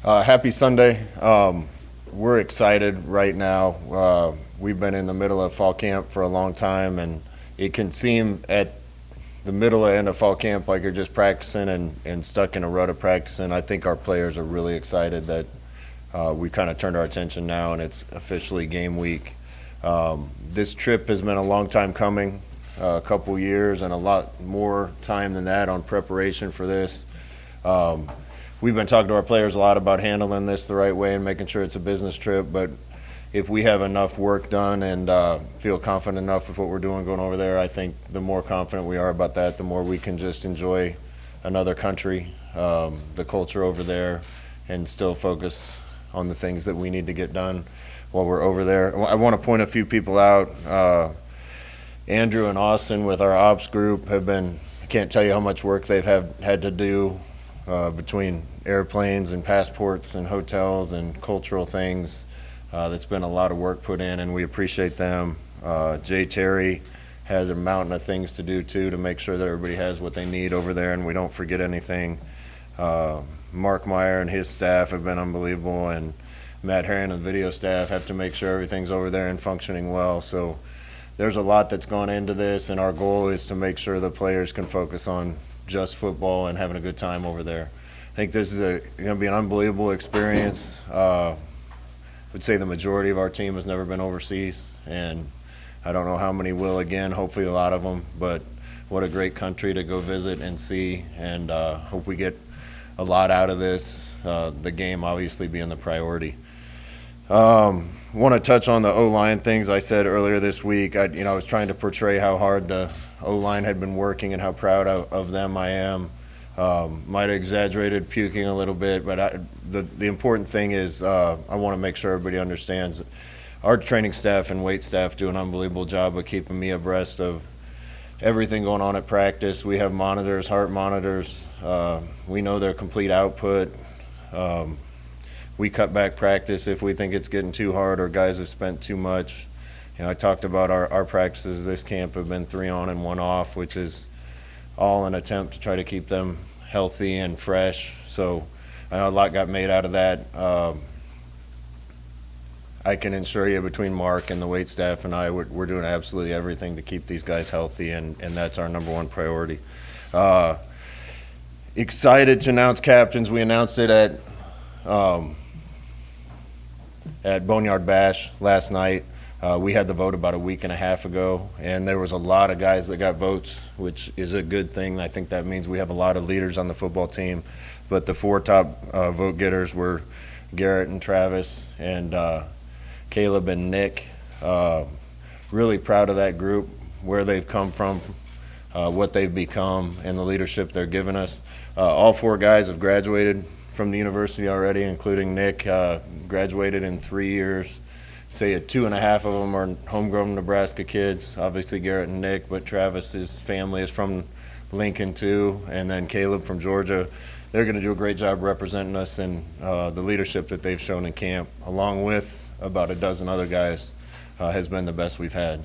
Happy Sunday. We're excited right now. We've been in the middle of fall camp for a long time, and it can seem at the middle and end of fall camp like you're just practicing and stuck in a rut of practicing. I think our players are really excited that we kind of turned our attention now, and it's officially game week. This trip has been a long time coming, a couple years, and a lot more time than that on preparation for this. We've been talking to our players a lot about handling this the right way and making sure it's a business trip, but if we have enough work done and feel confident enough with what we're doing going over there, I think the more confident we are about that, the more we can just enjoy another country, the culture over there, and still focus on the things that we need to get done while we're over there. I want to point a few people out. Andrew and Austin with our ops group have been, I can't tell you how much work they've had to do between airplanes and passports and hotels and cultural things. That's been a lot of work put in, and we appreciate them. Jay Terry has a mountain of things to do too to make sure that everybody has what they need over there and we don't forget anything. Mark Meyer and his staff have been unbelievable, and Matt Herron and the video staff have to make sure everything's over there and functioning well. So there's a lot that's gone into this, and our goal is to make sure the players can focus on just football and having a good time over there. I think this is going to be an unbelievable experience. I would say the majority of our team has never been overseas, and I don't know how many will again, hopefully a lot of them, but what a great country to go visit and see, and hope we get a lot out of this, the game obviously being the priority. Want to touch on the O-line things I said earlier this week. I was trying to portray how hard the O-line had been working and how proud of them I am. Might have exaggerated puking a little bit, but the important thing is I want to make sure everybody understands our training staff and weight staff do an unbelievable job of keeping me abreast of everything going on at practice. We have monitors, heart monitors. We know their complete output. We cut back practice if we think it's getting too hard or guys have spent too much. I talked about our practices this camp have been 3 on and 1 off, which is all an attempt to try to keep them healthy and fresh. So I know a lot got made out of that. I can assure you between Mark and the weight staff and I, we're doing absolutely everything to keep these guys healthy, and that's our number one priority. Excited to announce captains. We announced it at Boneyard Bash last night. We had the vote about a week and a half ago, and there was a lot of guys that got votes, which is a good thing. I think that means we have a lot of leaders on the football team. But the 4 top vote getters were Garrett and Travis and Caleb and Nick. Really proud of that group, where they've come from, what they've become, and the leadership they're giving us. All 4 guys have graduated from the university already, including Nick, graduated in 3 years. Say 2.5 of them are homegrown Nebraska kids, obviously Garrett and Nick, but Travis's family is from Lincoln too, and then Caleb from Georgia. They're going to do a great job representing us, and the leadership that they've shown in camp, along with about a dozen other guys, has been the best we've had.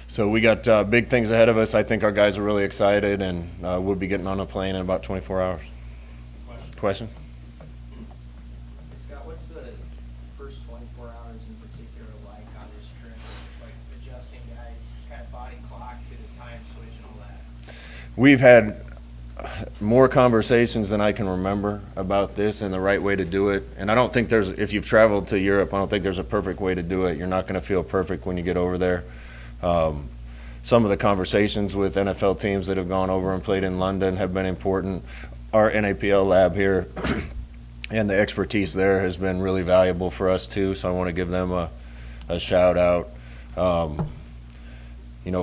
So we got big things ahead of us. I think our guys are really excited, and we'll be getting on a plane in about 24 hours. Question? Scott, what's the first 24 hours in particular like on this trip? Like adjusting guys, kind of body clock to the time switch and all that? We've had more conversations than I can remember about this and the right way to do it. And I don't think if you've traveled to Europe, I don't think there's a perfect way to do it. You're not going to feel perfect when you get over there. Some of the conversations with NFL teams that have gone over and played in London have been important. Our NAPL lab here and the expertise there has been really valuable for us too, so I want to give them a shout out.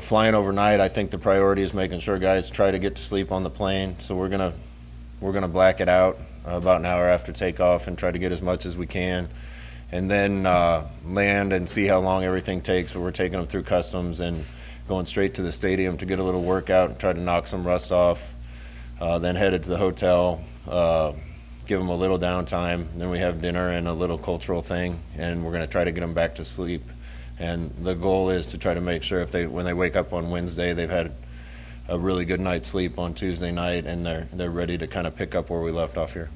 Flying overnight, I think the priority is making sure guys try to get to sleep on the plane, so we're gonna black it out about an hour after takeoff and try to get as much as we can, and then land and see how long everything takes. But we're taking them through customs and going straight to the stadium to get a little workout and try to knock some rust off, then headed to the hotel, give them a little downtime, then we have dinner and a little cultural thing, and we're going to try to get them back to sleep. And the goal is to try to make sure when they wake up on Wednesday, they've had a really good night's sleep on Tuesday night, and they're ready to kind of pick up where we left off here.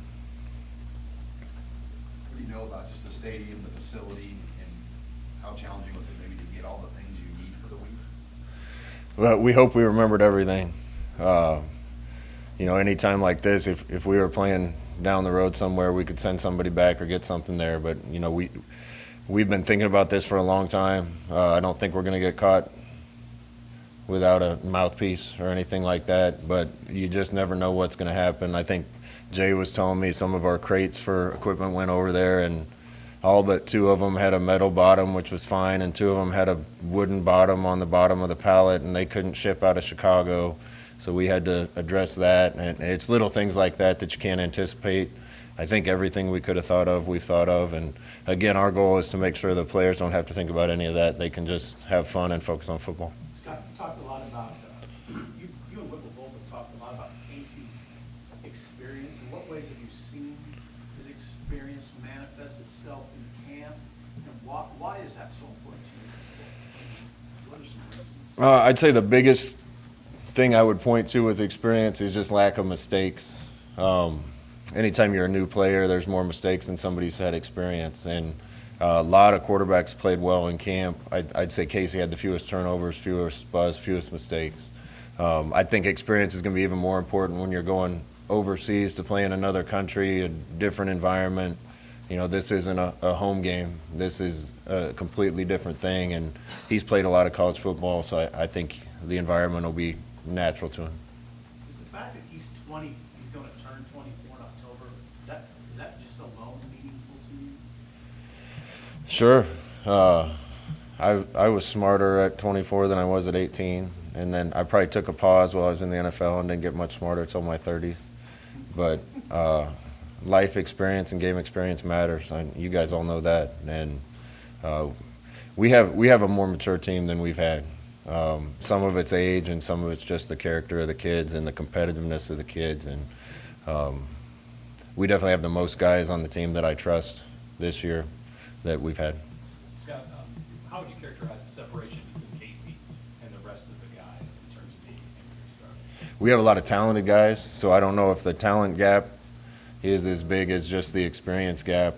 you know about just the stadium, the facility, and how challenging was it maybe to get all the things you need for the week? Well, we hope we remembered everything. Any time like this, if we were playing down the road somewhere, we could send somebody back or get something there. But, we've been thinking about this for a long time. I don't think we're going to get caught without a mouthpiece or anything like that, but you just never know what's going to happen. I think Jay was telling me some of our crates for equipment went over there, and all but 2 of them had a metal bottom, which was fine, and 2 of them had a wooden bottom on the bottom of the pallet, and they couldn't ship out of Chicago. So we had to address that, and it's little things like that that you can't anticipate. I think everything we could have thought of, we've thought of, and again, our goal is to make sure the players don't have to think about any of that. They can just have fun and focus on football. Scott, you talked a lot about, you and Whipple both have talked a lot about Casey's experience. In what ways have you seen his experience manifest itself in camp? And why is that so important to you? What are some reasons? I'd say the biggest thing I would point to with experience is just lack of mistakes. Anytime you're a new player, there's more mistakes than somebody who's had experience. And a lot of quarterbacks played well in camp. I'd say Casey had the fewest turnovers, fewest buzz, fewest mistakes. I think experience is going to be even more important when you're going overseas to play in another country, a different environment. This isn't a home game. This is a completely different thing. And he's played a lot of college football, so I think the environment will be natural to him. Is the fact that he's 20, he's going to turn 24 in October, is that just alone meaningful to you? Sure. I was smarter at 24 than I was at 18, and then I probably took a pause while I was in the NFL and didn't get much smarter until my 30s. But life experience and game experience matters, and you guys all know that. And we have a more mature team than we've had. Some of it's age, and some of it's just the character of the kids and the competitiveness of the kids. And we definitely have the most guys on the team that I trust this year that we've had. Scott, how would you characterize the separation between Casey and the rest of the guys in terms of being injury? We have a lot of talented guys, so I don't know if the talent gap is as big as just the experience gap.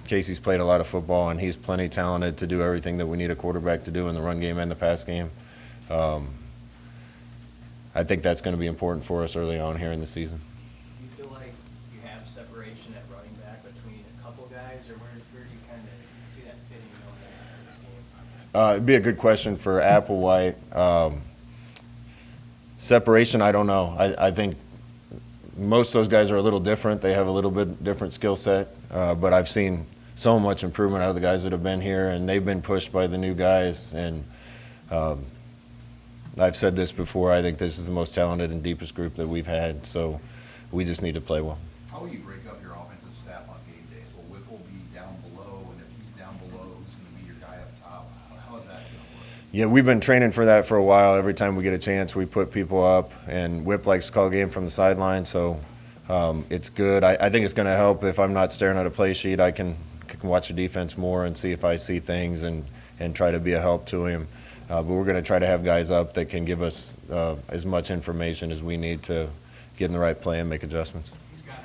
Casey's played a lot of football, and he's plenty talented to do everything that we need a quarterback to do in the run game and the pass game. I think that's going to be important for us early on here in the season. Do you feel like you have separation at running back between a couple guys, or where do you kind of see that fitting going into this game? It'd be a good question for Applewhite. Separation, I don't know. I think most of those guys are a little different. They have a little bit different skill set, but I've seen so much improvement out of the guys that have been here, and they've been pushed by the new guys. And I've said this before, I think this is the most talented and deepest group that we've had, so we just need to play well. How will you break up your offensive staff on game days? Will Whipple be down below, and if he's down below, who's going to be your guy up top? How is that going to work? Yeah, we've been training for that for a while. Every time we get a chance, we put people up, and Whip likes to call a game from the sideline, so it's good. I think it's going to help if I'm not staring at a play sheet. I can watch the defense more and see if I see things and try to be a help to him. But we're going to try to have guys up that can give us as much information as we need to get in the right play and make adjustments. Scott,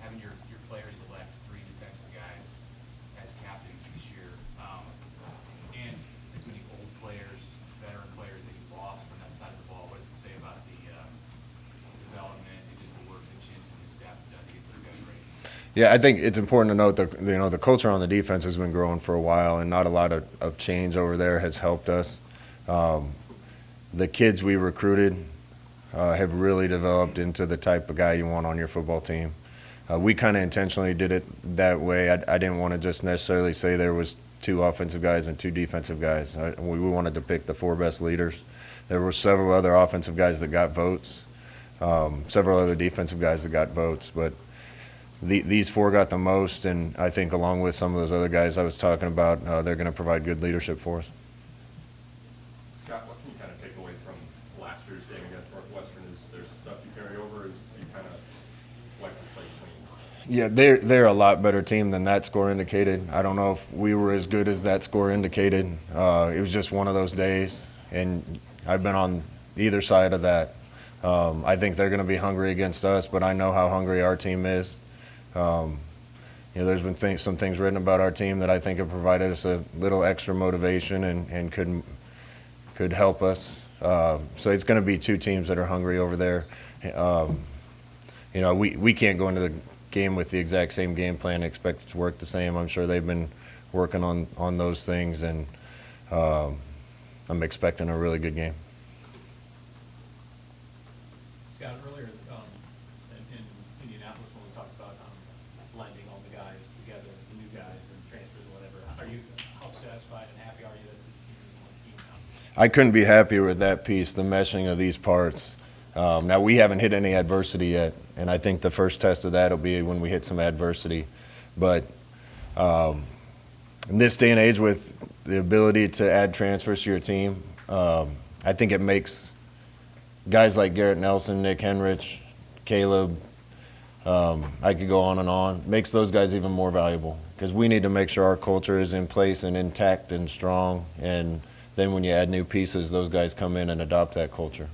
having your players elect 3 defensive guys as captains this year, and as many old players, veteran players that you lost from that side of the ball, what does it say about the development and just the work that Chance and his staff have done to get those guys ready? Yeah, I think it's important to note that the culture on the defense has been growing for a while, and not a lot of change over there has helped us. The kids we recruited have really developed into the type of guy you want on your football team. We kind of intentionally did it that way. I didn't want to just necessarily say there was 2 offensive guys and 2 defenve guys. We wanted to pick the 4 best leaders. There were several other offensive guys that got votes, several other defensive guys that got votes, but these 4 got the most, and I think along with some of those other guys I was talking about, they're going to provide good leadership for us. Scott, what can you kind of take away from last year's game against Northwestern? Is there stuff you carry over? Is you kind of wipe the slate clean? Yeah, they're a lot better team than that score indicated. I don't know if we were as good as that score indicated. It was just one of those days, and I've been on either side of that. I think they're going to be hungry against us, but I know how hungry our team is. there's been some things written about our team that I think have provided us a little extra motivation and could help us. So it's going to be two teams that are hungry over there. We can't go into the game with the exact same game plan and expect it to work the same. I'm sure they've been working on those things, and I'm expecting a really good game. Scott, earlier in Indianapolis, when we talked about blending all the guys together, the new guys and transfers or whatever, how satisfied and happy are you that this team is one team now? I couldn't be happier with that piece, the meshing of these parts. Now, we haven't hit any adversity yet, and I think the first test of that will be when we hit some adversity. But in this day and age, with the ability to add transfers to your team, I think it makes guys like Garrett Nelson, Nick Henrich, Caleb, I could go on, makes those guys even more valuable, because we need to make sure our culture is in place and intact and strong. And then when you add new pieces, those guys come in and adopt that culture.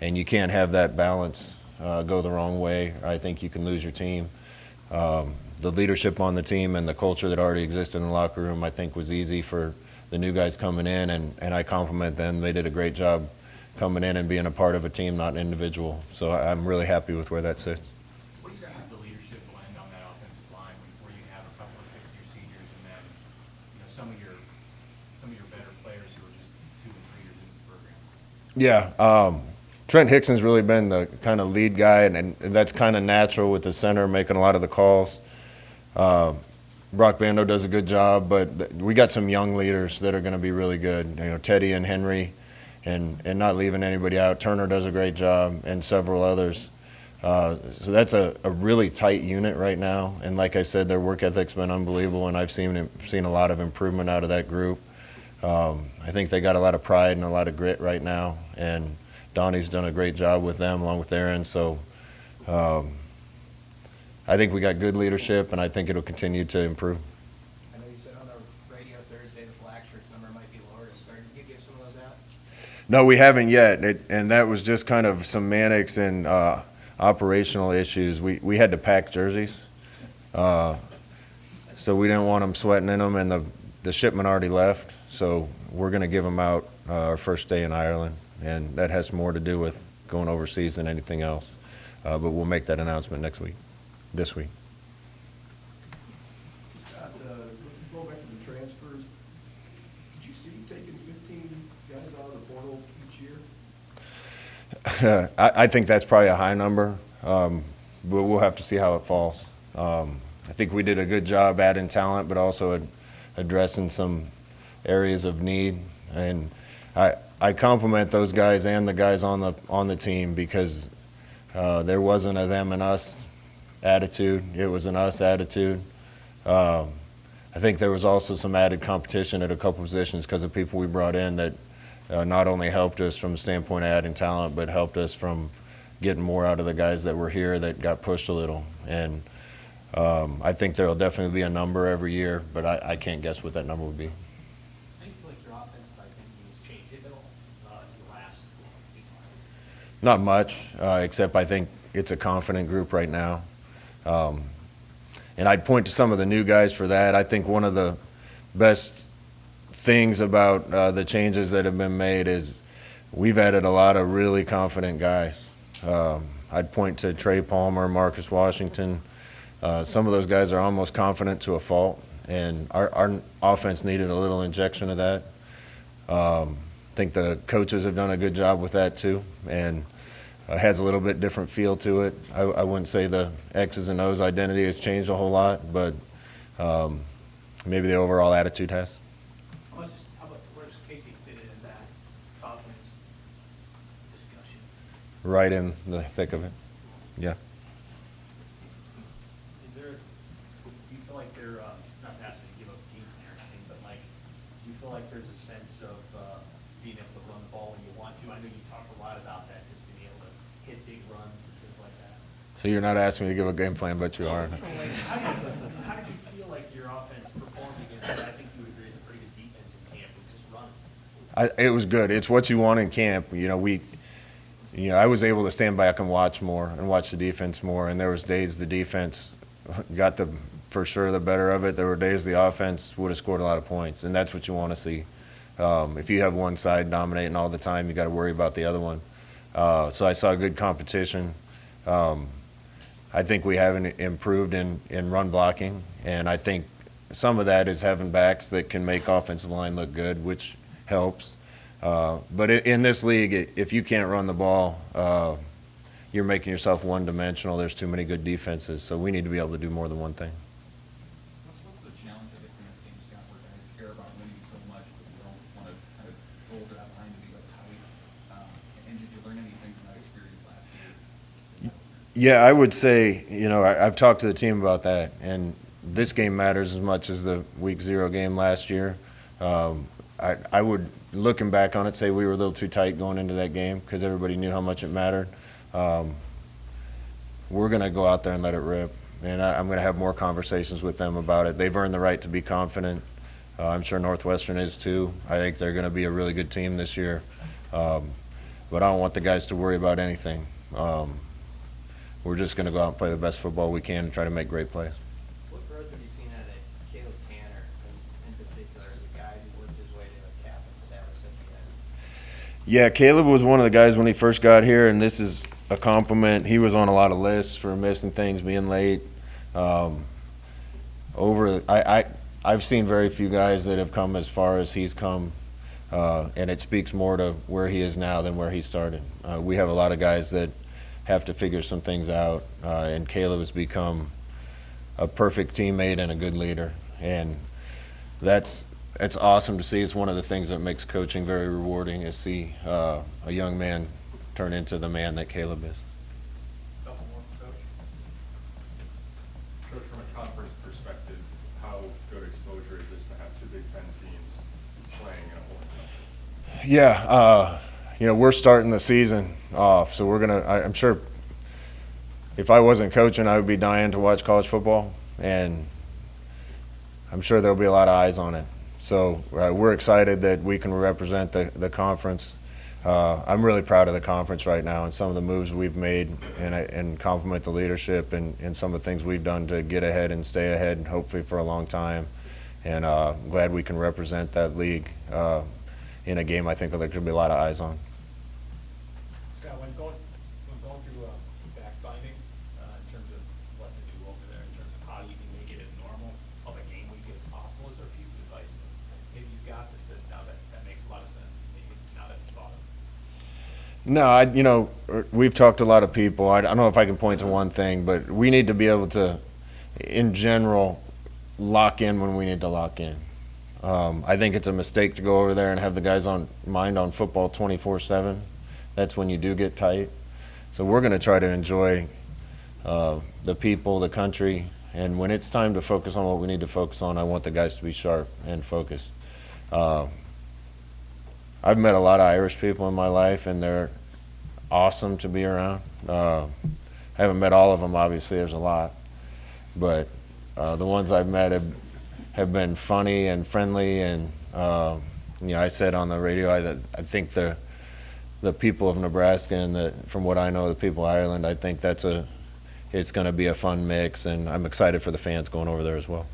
And you can't have that balance go the wrong way. I think you can lose your team. The leadership on the team and the culture that already existed in the locker room, I think, was easy for the new guys coming in, and I compliment them. They did a great job coming in and being a part of a team, not an individual. So I'm really happy with where that sits. What do you see as the leadership blend on that offensive line where you have a couple of sixth-year seniors and then some of your better players who are just 2 and 3 years into the program? Yeah, Trent Hickson's really been the kind of lead guy, and that's kind of natural with the center making a lot of the calls. Brock Bando does a good job, but we got some young leaders that are going to be really good. Teddy and Henry, and not leaving anybody out. Turner does a great job, and several others. So that's a really tight unit right now. And like I said, their work ethic's been unbelievable, and I've seen a lot of improvement out of that group. I think they got a lot of pride and a lot of grit right now, and Donnie's done a great job with them along with Aaron. So I think we got good leadership, and I think it'll continue to improve. I know you said on the radio Thursday the black shirts number might be lower to start. Did you give some of those out? No, we haven't yet, and that was just kind of semantics and operational issues. We had to pack jerseys, so we didn't want them sweating in them, and the shipment already left. So we're going to give them out our first day in Ireland, and that has more to do with going overseas than anything else. But we'll make that announcement this week. Scott, going back to the transfers, did you see taking 15 guys out of the portal each year? I think that's probably a high number, but we'll have to see how it falls. I think we did a good job adding talent, but also addressing some areas of need. And I compliment those guys and the guys on the team, because there wasn't a them and us attitude. It was an us attitude. I think there was also some added competition at a couple positions because of people we brought in that not only helped us from the standpoint of adding talent, but helped us from getting more out of the guys that were here that got pushed a little. And I think there will definitely be a number every year, but I can't guess what that number would be. How do you feel like your offensive identity has changed, if at all, in the last 8 months? Not much, except I think it's a confident group right now. And I'd point to some of the new guys for that. I think one of the best things about the changes that have been made is we've added a lot of really confident guys. I'd point to Trey Palmer, Marcus Washington. Some of those guys are almost confident to a fault, and our offense needed a little injection of that. I think the coaches have done a good job with that too, and has a little bit different feel to it. I wouldn't say the X's and O's identity has changed a whole lot, but maybe the overall attitude has. How about where's Casey fit in that confidence discussion? Right in the thick of it. Yeah. Do you feel like they're, not asking to give up game plan or anything, but do you feel like there's a sense of being able to run the ball when you want to? I know you talk a lot about that, just being able to hit big runs and things like that. So you're not asking me to give a game plan, but you are. How did you feel like your offense performed against what I think you would agree is a pretty good defense in camp with just running? It was good. It's what you want in camp. I was able to stand back and watch more and watch the defense more. And there was days the defense got the for sure the better of it. There were days the offense would have scored a lot of points, and that's what you want to see. If you have one side dominating all the time, you got to worry about the other one. So I saw good competition. I think we haven't improved in run blocking, and I think some of that is having backs that can make offensive line look good, which helps. But in this league, if you can't run the ball, you're making yourself one-dimensional. There's too many good defenses, so we need to be able to do more than one thing. What's the challenge, I guess, in this game, Scott, where guys care about winning so much, but you don't want to kind of roll it out behind to be uptight? And did you learn anything from that experience last year? Yeah, I would say, I've talked to the team about that, and this game matters as much as the Week 0 game last year. I would, looking back on it, say we were a little too tight going into that game because everybody knew how much it mattered. We're going to go out there and let it rip, and I'm going to have more conversations with them about it. They've earned the right to be confident. I'm sure Northwestern is too. I think they're going to be a really good team this year, but I don't want the guys to worry about anything. We're just going to go out and play the best football we can and try to make great plays. What growth have you seen out of Caleb Tanner in particular, the guy who worked his way to a captain status at the end? Yeah, Caleb was one of the guys when he first got here, and this is a compliment. He was on a lot of lists for missing things, being late. I've seen very few guys that have come as far as he's come, and it speaks more to where he is now than where he started. We have a lot of guys that have to figure some things out, and Caleb has become a perfect teammate and a good leader, and it's awesome to see. It's one of the things that makes coaching very rewarding, is see a young man turn into the man that Caleb is. Couple more, Coach. Coach, from a conference perspective, how good exposure is this to have two Big Ten teams playing in a whole country? Yeah, we're starting the season off, so I'm sure if I wasn't coaching, I would be dying to watch college football, and I'm sure there'll be a lot of eyes on it. So we're excited that we can represent the conference. I'm really proud of the conference right now and some of the moves we've made, and compliment the leadership and some of the things we've done to get ahead and stay ahead, hopefully for a long time. And glad we can represent that league in a game I think there could be a lot of eyes on. Scott, when going through fact finding, in terms of what to do over there, in terms of how you can make it as normal of a game week as possible, is there a piece of advice that maybe you've got that makes a lot of sense, maybe now that you've thought of it? No, we've talked to a lot of people. I don't know if I can point to one thing, but we need to be able to, in general, lock in when we need to lock in. I think it's a mistake to go over there and have the guys mind on football 24/7. That's when you do get tight. So we're going to try to enjoy the people, the country, and when it's time to focus on what we need to focus on, I want the guys to be sharp and focused. I've met a lot of Irish people in my life, and they're awesome to be around. I haven't met all of them, obviously. There's a lot. But the ones I've met have been funny and friendly, and I said on the radio I think the people of Nebraska and from what I know, the people of Ireland, I think it's going to be a fun mix, and I'm excited for the fans going over there as well.